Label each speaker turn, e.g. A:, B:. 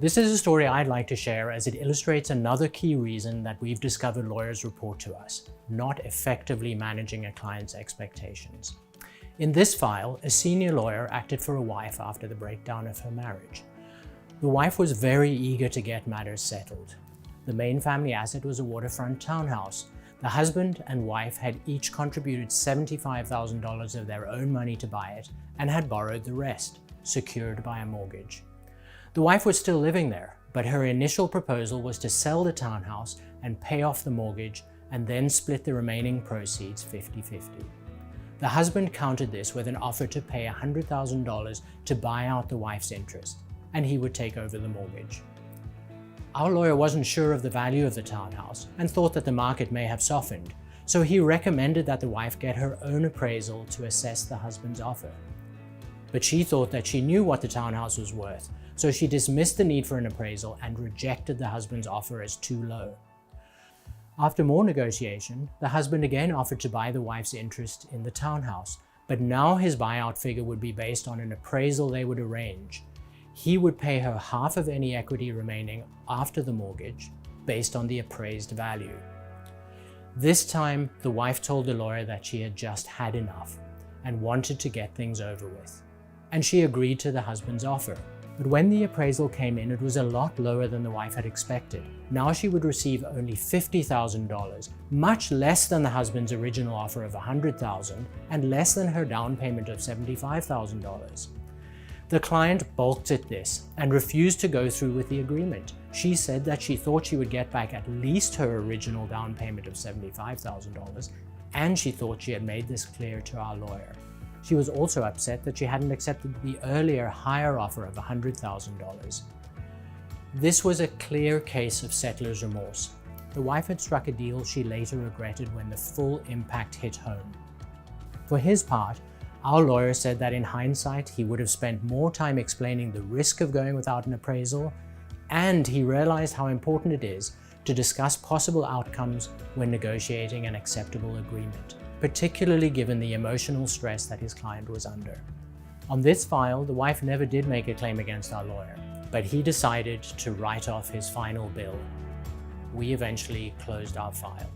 A: This is a story I'd like to share as it illustrates another key reason that we've discovered lawyers report to us: not effectively managing a client's expectations. In this file, a senior lawyer acted for a wife after the breakdown of her marriage. The wife was very eager to get matters settled. The main family asset was a waterfront townhouse. The husband and wife had each contributed $75,000 of their own money to buy it and had borrowed the rest, secured by a mortgage. The wife was still living there, but her initial proposal was to sell the townhouse and pay off the mortgage and then split the remaining proceeds 50-50. The husband countered this with an offer to pay $100,000 to buy out the wife's interest, and he would take over the mortgage. Our lawyer wasn't sure of the value of the townhouse and thought that the market may have softened, so he recommended that the wife get her own appraisal to assess the husband's offer. But she thought that she knew what the townhouse was worth, so she dismissed the need for an appraisal and rejected the husband's offer as too low. After more negotiation, the husband again offered to buy the wife's interest in the townhouse, but now his buyout figure would be based on an appraisal they would arrange. He would pay her half of any equity remaining after the mortgage, based on the appraised value. This time, the wife told the lawyer that she had just had enough and wanted to get things over with, and she agreed to the husband's offer. But when the appraisal came in, it was a lot lower than the wife had expected. Now she would receive only $50,000, much less than the husband's original offer of $100,000 and less than her down payment of $75,000. The client balked at this and refused to go through with the agreement. She said that she thought she would get back at least her original down payment of $75,000, and she thought she had made this clear to our lawyer. She was also upset that she hadn't accepted the earlier higher offer of $100,000. This was a clear case of settler's remorse. The wife had struck a deal she later regretted when the full impact hit home. For his part, our lawyer said that in hindsight, he would have spent more time explaining the risk of going without an appraisal, and he realized how important it is to discuss possible outcomes when negotiating an acceptable agreement, particularly given the emotional stress that his client was under. On this file, the wife never did make a claim against our lawyer, but he decided to write off his final bill. We eventually closed our file.